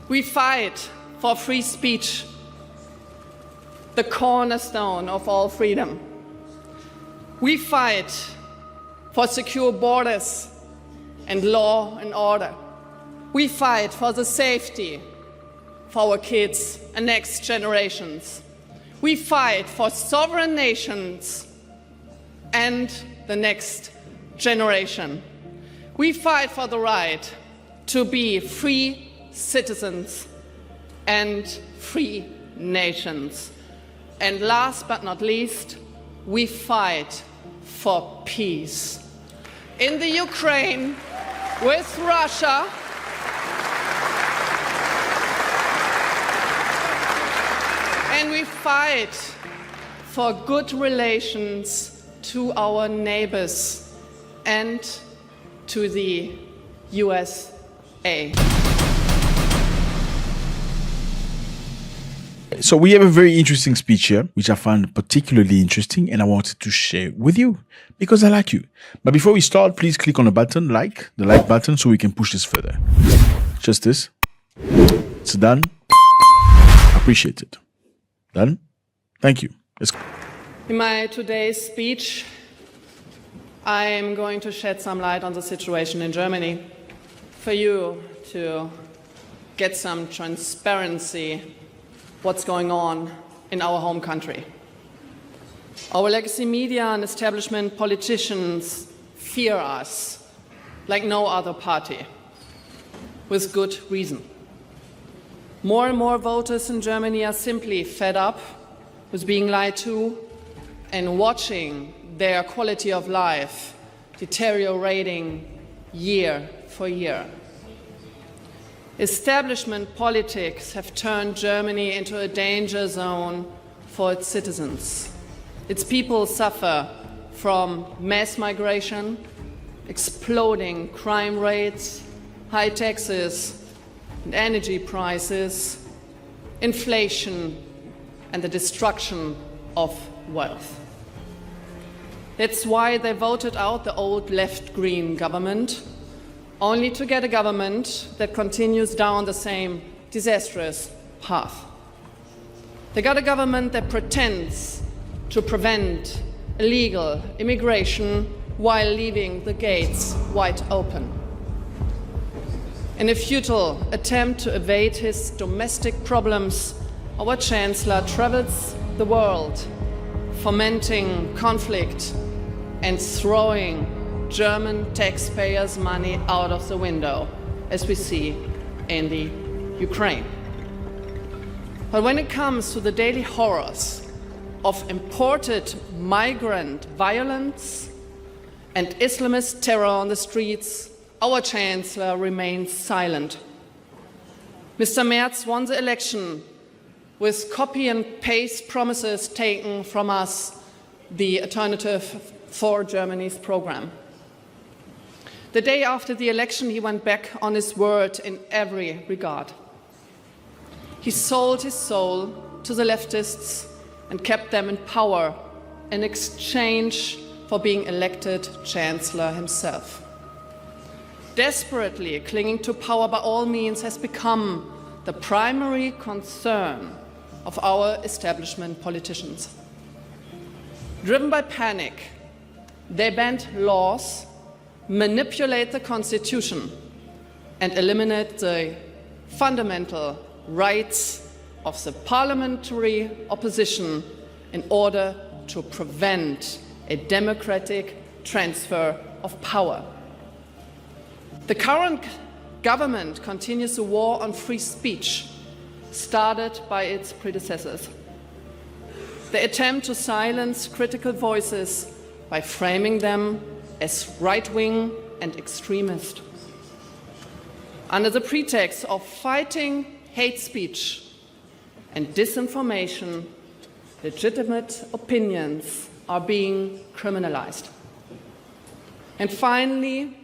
We fight for free speech, the cornerstone of all freedom. We fight for secure borders and law and order. We fight for the safety for our kids and next generations. We fight for sovereign nations and the next generation. We fight for the right to be free citizens and free nations. And last but not least, we fight for peace. In the Ukraine, with Russia, and we fight for good relations to our neighbors and to the USA. So we have a very interesting speech here, which I found particularly interesting, and I wanted to share with you because I like you. But before we start, please click on the button, the like button, so we can push this further. Just this. It's done. Appreciate it. Done. Thank you. Let's go. In my today's speech, I am going to shed some light on the situation in Germany for you to get some transparency what's going on in our home country. Our legacy media and establishment politicians fear us like no other party, with good reason. More and more voters in Germany are simply fed up with being lied to and watching their quality of life deteriorating year for year. Establishment politics have turned Germany into a danger zone for its citizens. Its people suffer from mass migration, exploding crime rates, high taxes and energy prices, inflation, and the destruction of wealth. That's why they voted out the old left-green government, only to get a government that continues down the same disastrous path. They got a government that pretends to prevent illegal immigration while leaving the gates wide open. In a futile attempt to evade his domestic problems, our Chancellor travels the world, fomenting conflict and throwing German taxpayers' money out of the window, as we see in the Ukraine. But when it comes to the daily horrors of imported migrant violence and Islamist terror on the streets, our Chancellor remains silent. Mr. Merz won the election with copy and paste promises taken from us, the Alternative for Germany's program. The day after the election, he went back on his word in every regard. He sold his soul to the leftists and kept them in power in exchange for being elected Chancellor himself. Desperately clinging to power by all means has become the primary concern of our establishment politicians. Driven by panic, they bend laws, manipulate the Constitution, and eliminate the fundamental rights of the parliamentary opposition in order to prevent a democratic transfer of power. The current government continues the war on free speech, started by its predecessors. They attempt to silence critical voices by framing them as right-wing and extremist. Under the pretext of fighting hate speech and disinformation, legitimate opinions are being criminalized. And finally,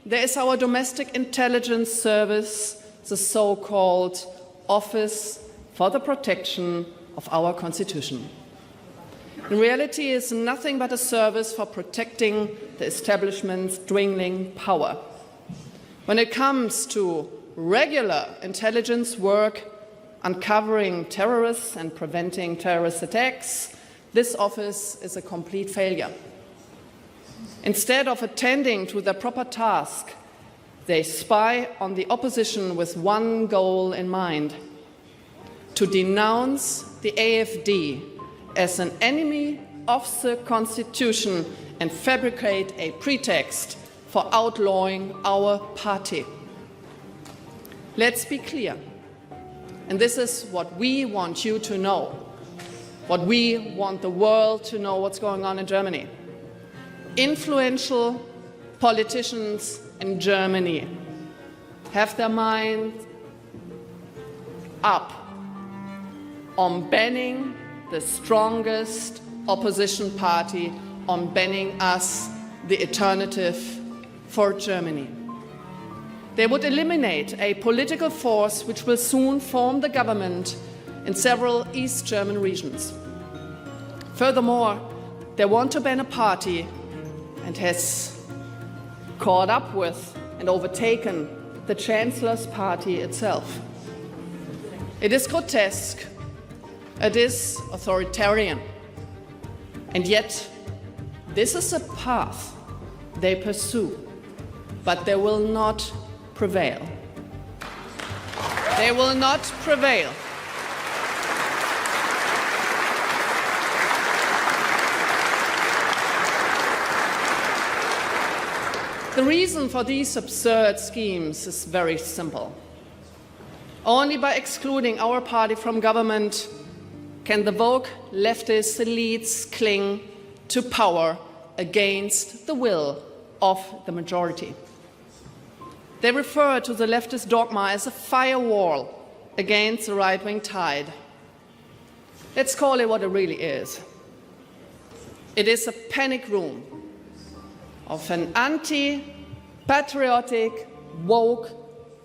there is our domestic intelligence service, the so-called Office for the Protection of our Constitution. In reality, it is nothing but a service for protecting the establishment's dwindling power. When it comes to regular intelligence work uncovering terrorists and preventing terrorist attacks, this office is a complete failure. Instead of attending to their proper task, they spy on the opposition with one goal in mind: to denounce the AfD as an enemy of the Constitution and fabricate a pretext for outlawing our party. Let's be clear, and this is what we want you to know, what we want the world to know what's going on in Germany. Influential politicians in Germany have their minds up on banning the strongest opposition party, on banning us, the alternative for Germany. They would eliminate a political force which will soon form the government in several East German regions. Furthermore, they want to ban a party and has caught up with and overtaken the Chancellor's party itself. It is grotesque, it is authoritarian, and yet this is a path they pursue, but they will not prevail. They will not prevail. The reason for these absurd schemes is very simple. Only by excluding our party from government can the woke leftist elites cling to power against the will of the majority. They refer to the leftist dogma as a firewall against the right-wing tide. Let's call it what it really is. It is a panic room of an anti-patriotic, woke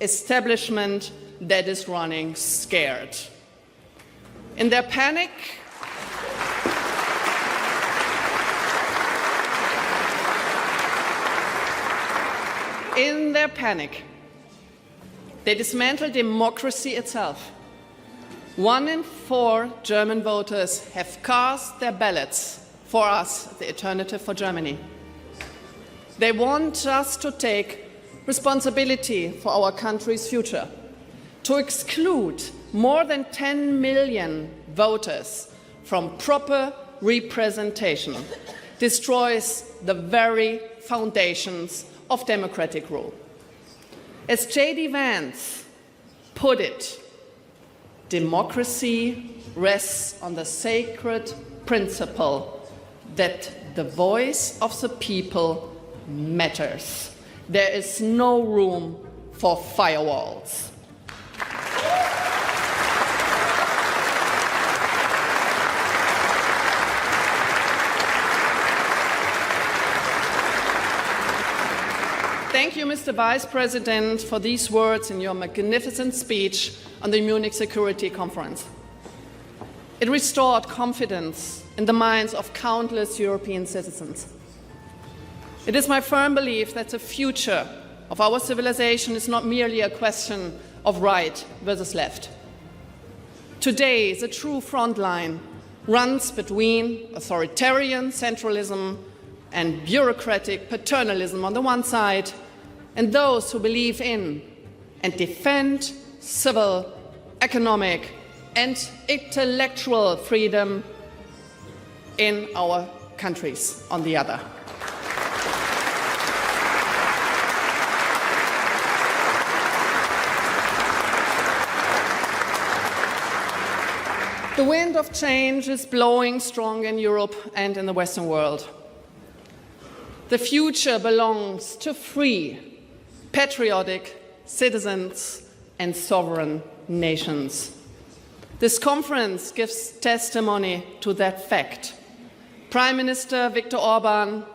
establishment that is running scared. In their panic, they dismantle democracy itself. 1 in 4 German voters have cast their ballots for us, the alternative for Germany. They want us to take responsibility for our country's future, to exclude more than 10 million voters from proper representation, destroys the very foundations of democratic rule. As J.D. Vance put it, democracy rests on the sacred principle that the voice of the people matters. There is no room for firewalls. Thank you, Mr. Vice President, for these words in your magnificent speech on the Munich Security Conference. It restored confidence in the minds of countless European citizens. It is my firm belief that the future of our civilization is not merely a question of right versus left. Today, the true front line runs between authoritarian centralism and bureaucratic paternalism on the one side, and those who believe in and defend civil, economic, and intellectual freedom in our countries on the other. The wind of change is blowing strong in Europe and in the Western world. The future belongs to free, patriotic citizens and sovereign nations. This conference gives testimony to that fact. Prime Minister Viktor Orban,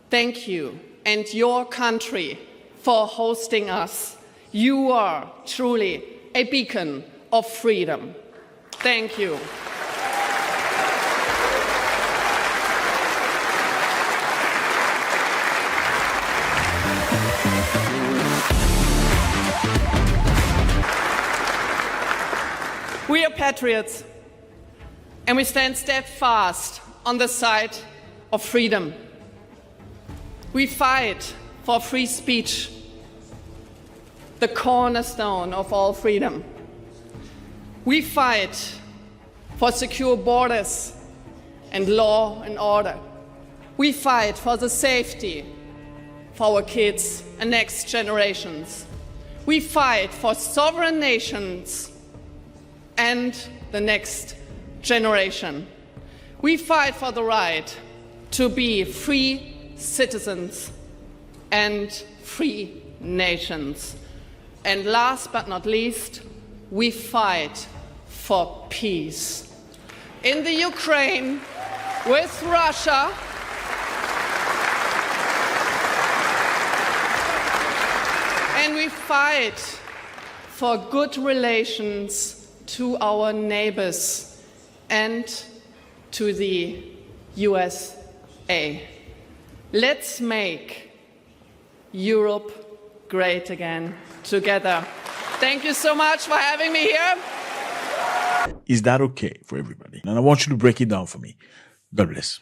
thank you and your country for hosting us. You are truly a beacon of freedom. Thank you. We are patriots, and we stand steadfast on the side of freedom. We fight for free speech, the cornerstone of all freedom. We fight for secure borders and law and order. We fight for the safety for our kids and next generations. We fight for sovereign nations and the next generation. We fight for the right to be free citizens and free nations. And last but not least, we fight for peace. In the Ukraine, with Russia, and we fight for good relations to our neighbors and to the USA. Let's make Europe great again together. Thank you so much for having me here. Is that okay for everybody? And I want you to break it down for me. God bless.